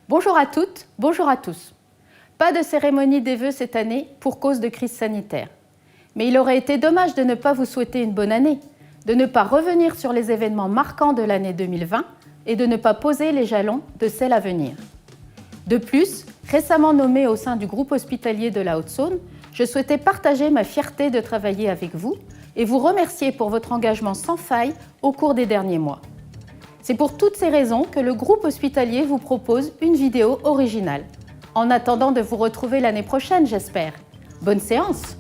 Bonjour à toutes, bonjour à tous. Pas de cérémonie des vœux cette année pour cause de crise sanitaire. Mais il aurait été dommage de ne pas vous souhaiter une bonne année, de ne pas revenir sur les événements marquants de l'année 2020 et de ne pas poser les jalons de celle à venir. De plus, récemment nommée au sein du groupe hospitalier de la Haute-Saône, je souhaitais partager ma fierté de travailler avec vous et vous remercier pour votre engagement sans faille au cours des derniers mois. C'est pour toutes ces raisons que le groupe hospitalier vous propose une vidéo originale. En attendant de vous retrouver l'année prochaine, j'espère. Bonne séance!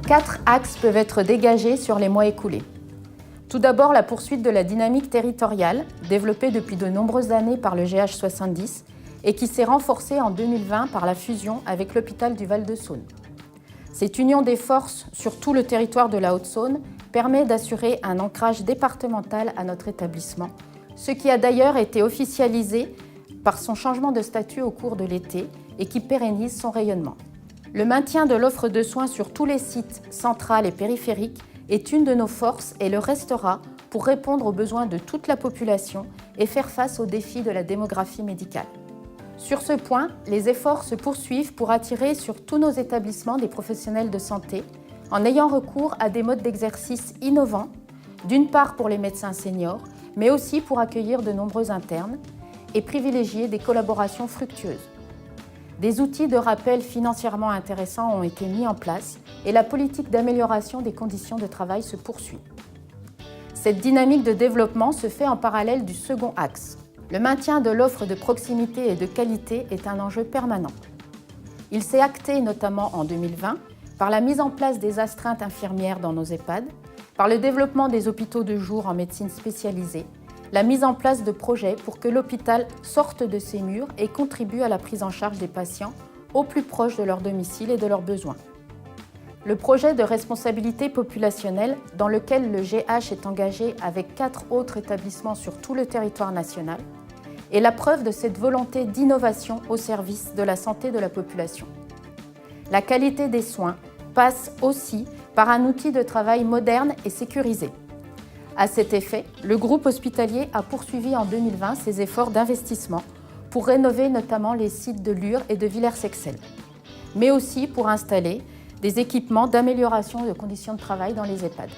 4 axes peuvent être dégagés sur les mois écoulés. Tout d'abord, la poursuite de la dynamique territoriale, développée depuis de nombreuses années par le GH70 et qui s'est renforcée en 2020 par la fusion avec l'hôpital du Val-de-Saône. Cette union des forces sur tout le territoire de la Haute-Saône permet d'assurer un ancrage départemental à notre établissement, ce qui a d'ailleurs été officialisé par son changement de statut au cours de l'été et qui pérennise son rayonnement. Le maintien de l'offre de soins sur tous les sites centrales et périphériques est une de nos forces et le restera pour répondre aux besoins de toute la population et faire face aux défis de la démographie médicale. Sur ce point, les efforts se poursuivent pour attirer sur tous nos établissements des professionnels de santé en ayant recours à des modes d'exercice innovants, d'une part pour les médecins seniors, mais aussi pour accueillir de nombreux internes et privilégier des collaborations fructueuses. Des outils de rappel financièrement intéressants ont été mis en place et la politique d'amélioration des conditions de travail se poursuit. Cette dynamique de développement se fait en parallèle du second axe. Le maintien de l'offre de proximité et de qualité est un enjeu permanent. Il s'est acté notamment en 2020 par la mise en place des astreintes infirmières dans nos EHPAD, par le développement des hôpitaux de jour en médecine spécialisée, la mise en place de projets pour que l'hôpital sorte de ses murs et contribue à la prise en charge des patients au plus proche de leur domicile et de leurs besoins. Le projet de responsabilité populationnelle, dans lequel le GH est engagé avec 4 autres établissements sur tout le territoire national, est la preuve de cette volonté d'innovation au service de la santé de la population. La qualité des soins passe aussi par un outil de travail moderne et sécurisé. À cet effet, le groupe hospitalier a poursuivi en 2020 ses efforts d'investissement pour rénover notamment les sites de Lure et de Villers-Sexcel, mais aussi pour installer des équipements d'amélioration de conditions de travail dans les EHPAD.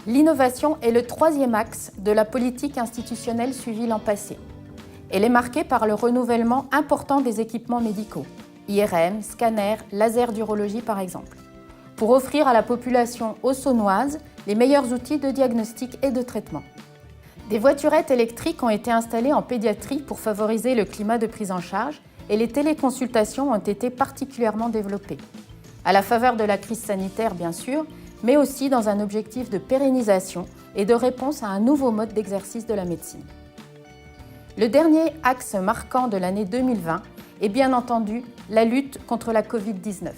L'innovation est le troisième axe de la politique institutionnelle suivie l'an passé. Elle est marquée par le renouvellement important des équipements médicaux, IRM, scanners, laser d'urologie par exemple, pour offrir à la population haut-saônoise les meilleurs outils de diagnostic et de traitement. Des voiturettes électriques ont été installées en pédiatrie pour favoriser le climat de prise en charge et les téléconsultations ont été particulièrement développées, à la faveur de la crise sanitaire bien sûr, mais aussi dans un objectif de pérennisation et de réponse à un nouveau mode d'exercice de la médecine. Le dernier axe marquant de l'année 2020 est bien entendu la lutte contre la Covid-19.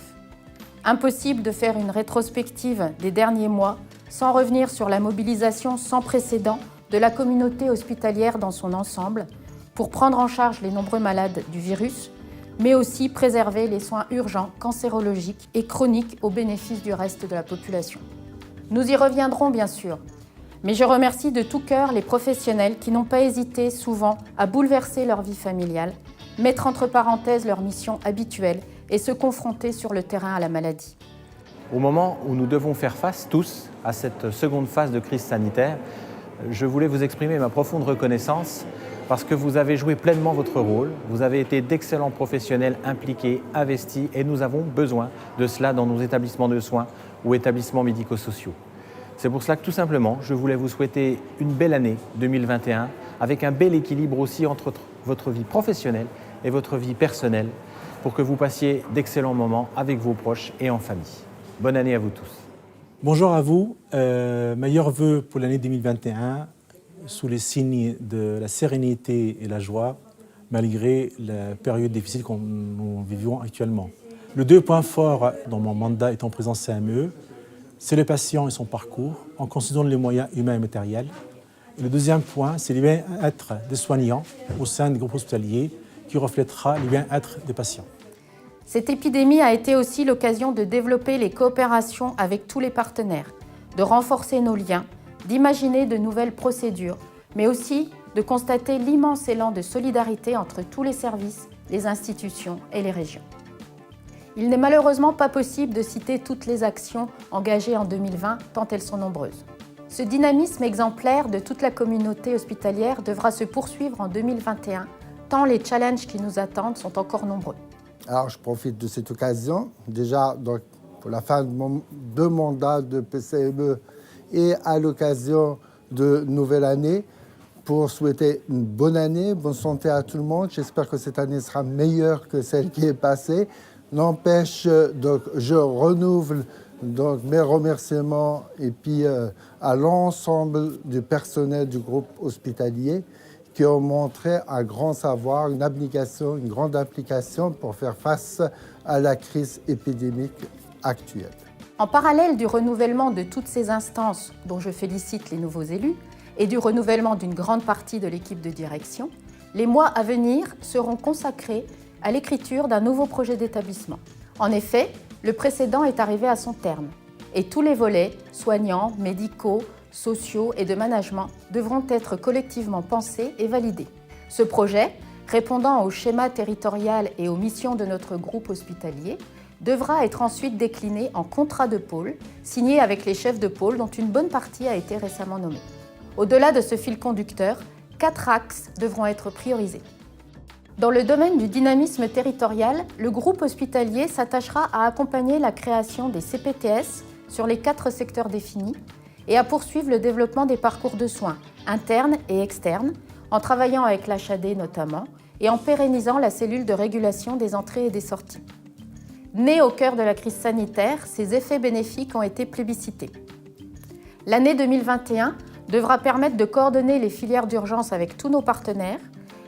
Impossible de faire une rétrospective des derniers mois sans revenir sur la mobilisation sans précédent de la communauté hospitalière dans son ensemble pour prendre en charge les nombreux malades du virus, mais aussi préserver les soins urgents, cancérologiques et chroniques au bénéfice du reste de la population. Nous y reviendrons bien sûr, mais je remercie de tout cœur les professionnels qui n'ont pas hésité souvent à bouleverser leur vie familiale, mettre entre parenthèses leur mission habituelle et se confronter sur le terrain à la maladie. Au moment où nous devons faire face tous à cette seconde phase de crise sanitaire, je voulais vous exprimer ma profonde reconnaissance parce que vous avez joué pleinement votre rôle, vous avez été d'excellents professionnels impliqués, investis et nous avons besoin de cela dans nos établissements de soins ou établissements médico-sociaux. C'est pour cela que tout simplement, je voulais vous souhaiter une belle année 2021 avec un bel équilibre aussi entre votre vie professionnelle et votre vie personnelle pour que vous passiez d'excellents moments avec vos proches et en famille. Bonne année à vous tous. Bonjour à vous, meilleurs vœux pour l'année 2021 sous les signes de la sérénité et la joie malgré la période difficile que nous vivons actuellement. Les 2 points forts dans mon mandat étant présent CME, c'est le patient et son parcours en considérant les moyens humains et matériels. Et le deuxième point, c'est le bien-être des soignants au sein des groupes hospitaliers qui reflètera le bien-être des patients. Cette épidémie a été aussi l'occasion de développer les coopérations avec tous les partenaires, de renforcer nos liens, d'imaginer de nouvelles procédures, mais aussi de constater l'immense élan de solidarité entre tous les services, les institutions et les régions. Il n'est malheureusement pas possible de citer toutes les actions engagées en 2020, tant elles sont nombreuses. Ce dynamisme exemplaire de toute la communauté hospitalière devra se poursuivre en 2021, tant les challenges qui nous attendent sont encore nombreux. Alors, je profite de cette occasion, déjà donc, pour la fin de mon mandat de PCME et à l'occasion de nouvelle année, pour souhaiter une bonne année, bonne santé à tout le monde. J'espère que cette année sera meilleure que celle qui est passée. N'empêche, donc, je renouvelle donc, mes remerciements et puis à l'ensemble du personnel du groupe hospitalier qui ont montré un grand savoir, une abnégation, une grande implication pour faire face à la crise épidémique actuelle. En parallèle du renouvellement de toutes ces instances dont je félicite les nouveaux élus et du renouvellement d'une grande partie de l'équipe de direction, les mois à venir seront consacrés à l'écriture d'un nouveau projet d'établissement. En effet, le précédent est arrivé à son terme et tous les volets, soignants, médicaux, sociaux et de management, devront être collectivement pensés et validés. Ce projet, répondant au schéma territorial et aux missions de notre groupe hospitalier, devra être ensuite décliné en contrat de pôle, signé avec les chefs de pôle dont une bonne partie a été récemment nommée. Au-delà de ce fil conducteur, 4 axes devront être priorisés. Dans le domaine du dynamisme territorial, le groupe hospitalier s'attachera à accompagner la création des CPTS sur les 4 secteurs définis et à poursuivre le développement des parcours de soins internes et externes, en travaillant avec l'HAD notamment et en pérennisant la cellule de régulation des entrées et des sorties. Nés au cœur de la crise sanitaire, ces effets bénéfiques ont été plébiscités. L'année 2021 devra permettre de coordonner les filières d'urgence avec tous nos partenaires,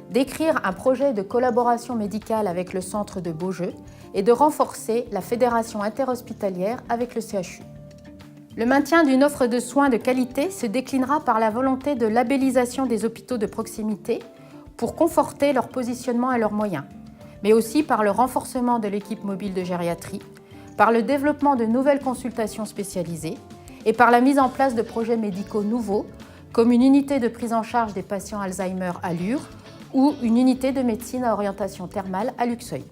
d'écrire un projet de collaboration médicale avec le centre de Beaujeu et de renforcer la fédération interhospitalière avec le CHU. Le maintien d'une offre de soins de qualité se déclinera par la volonté de labellisation des hôpitaux de proximité pour conforter leur positionnement et leurs moyens, mais aussi par le renforcement de l'équipe mobile de gériatrie, par le développement de nouvelles consultations spécialisées et par la mise en place de projets médicaux nouveaux, comme une unité de prise en charge des patients Alzheimer à Lure ou une unité de médecine à orientation thermale à Luxeuil.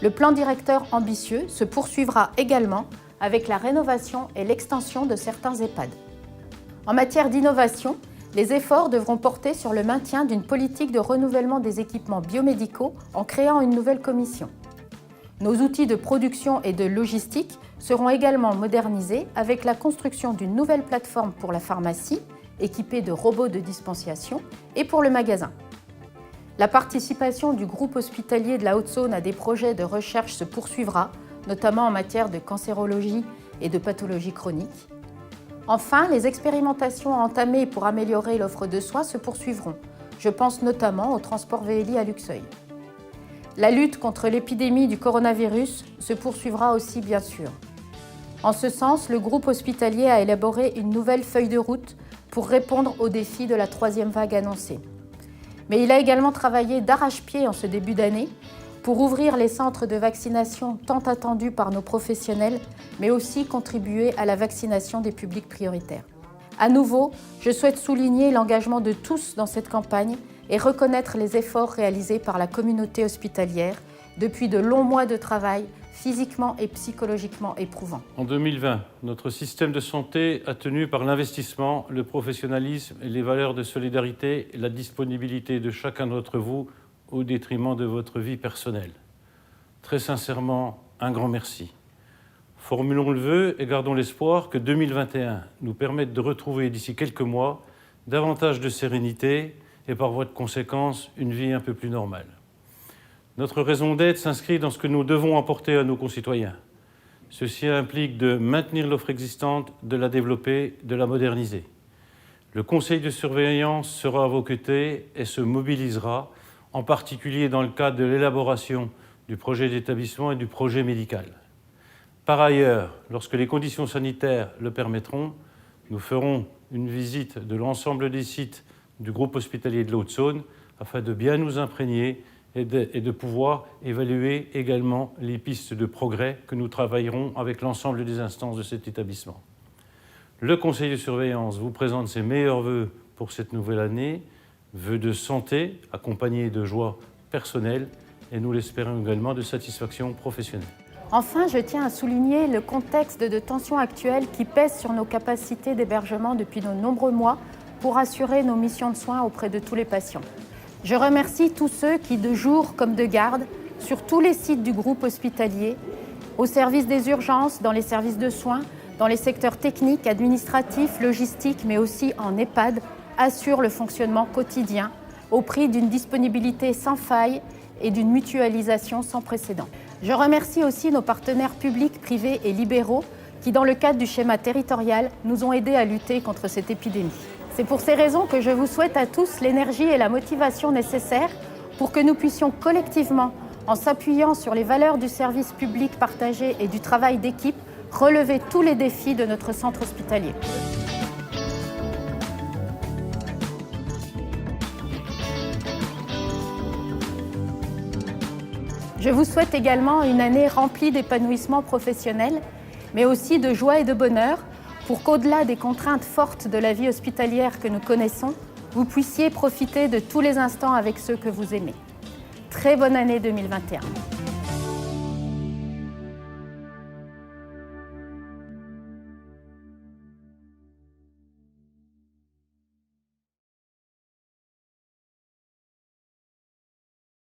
Le plan directeur ambitieux se poursuivra également avec la rénovation et l'extension de certains EHPAD. En matière d'innovation, les efforts devront porter sur le maintien d'une politique de renouvellement des équipements biomédicaux en créant une nouvelle commission. Nos outils de production et de logistique seront également modernisés avec la construction d'une nouvelle plateforme pour la pharmacie, équipée de robots de dispensation, et pour le magasin. La participation du groupe hospitalier de la Haute-Saône à des projets de recherche se poursuivra, notamment en matière de cancérologie et de pathologie chronique. Enfin, les expérimentations entamées pour améliorer l'offre de soins se poursuivront. Je pense notamment au transport VLI à Luxeuil. La lutte contre l'épidémie du coronavirus se poursuivra aussi, bien sûr. En ce sens, le groupe hospitalier a élaboré une nouvelle feuille de route pour répondre aux défis de la 3e vague annoncée. Mais il a également travaillé d'arrache-pied en ce début d'année pour ouvrir les centres de vaccination tant attendus par nos professionnels, mais aussi contribuer à la vaccination des publics prioritaires. À nouveau, je souhaite souligner l'engagement de tous dans cette campagne et reconnaître les efforts réalisés par la communauté hospitalière depuis de longs mois de travail physiquement et psychologiquement éprouvants. En 2020, notre système de santé a tenu par l'investissement, le professionnalisme et les valeurs de solidarité et la disponibilité de chacun d'entre vous au détriment de votre vie personnelle. Très sincèrement, un grand merci. Formulons le vœu et gardons l'espoir que 2021 nous permette de retrouver d'ici quelques mois davantage de sérénité et par voie de conséquence une vie un peu plus normale. Notre raison d'être s'inscrit dans ce que nous devons apporter à nos concitoyens. Ceci implique de maintenir l'offre existante, de la développer, de la moderniser. Le conseil de surveillance sera à vos côtés et se mobilisera, en particulier dans le cadre de l'élaboration du projet d'établissement et du projet médical. Par ailleurs, lorsque les conditions sanitaires le permettront, nous ferons une visite de l'ensemble des sites du groupe hospitalier de la Haute-Saône afin de bien nous imprégner et de pouvoir évaluer également les pistes de progrès que nous travaillerons avec l'ensemble des instances de cet établissement. Le conseil de surveillance vous présente ses meilleurs vœux pour cette nouvelle année, vœux de santé accompagnés de joie personnelle et nous l'espérons également de satisfaction professionnelle. Enfin, je tiens à souligner le contexte de tension actuelle qui pèse sur nos capacités d'hébergement depuis de nombreux mois pour assurer nos missions de soins auprès de tous les patients. Je remercie tous ceux qui, de jour comme de garde, sur tous les sites du groupe hospitalier, au service des urgences, dans les services de soins, dans les secteurs techniques, administratifs, logistiques, mais aussi en EHPAD, assurent le fonctionnement quotidien au prix d'une disponibilité sans faille et d'une mutualisation sans précédent. Je remercie aussi nos partenaires publics, privés et libéraux qui, dans le cadre du schéma territorial, nous ont aidés à lutter contre cette épidémie. C'est pour ces raisons que je vous souhaite à tous l'énergie et la motivation nécessaires pour que nous puissions collectivement, en s'appuyant sur les valeurs du service public partagé et du travail d'équipe, relever tous les défis de notre centre hospitalier. Je vous souhaite également une année remplie d'épanouissement professionnel, mais aussi de joie et de bonheur, pour qu'au-delà des contraintes fortes de la vie hospitalière que nous connaissons, vous puissiez profiter de tous les instants avec ceux que vous aimez. Très bonne année 2021.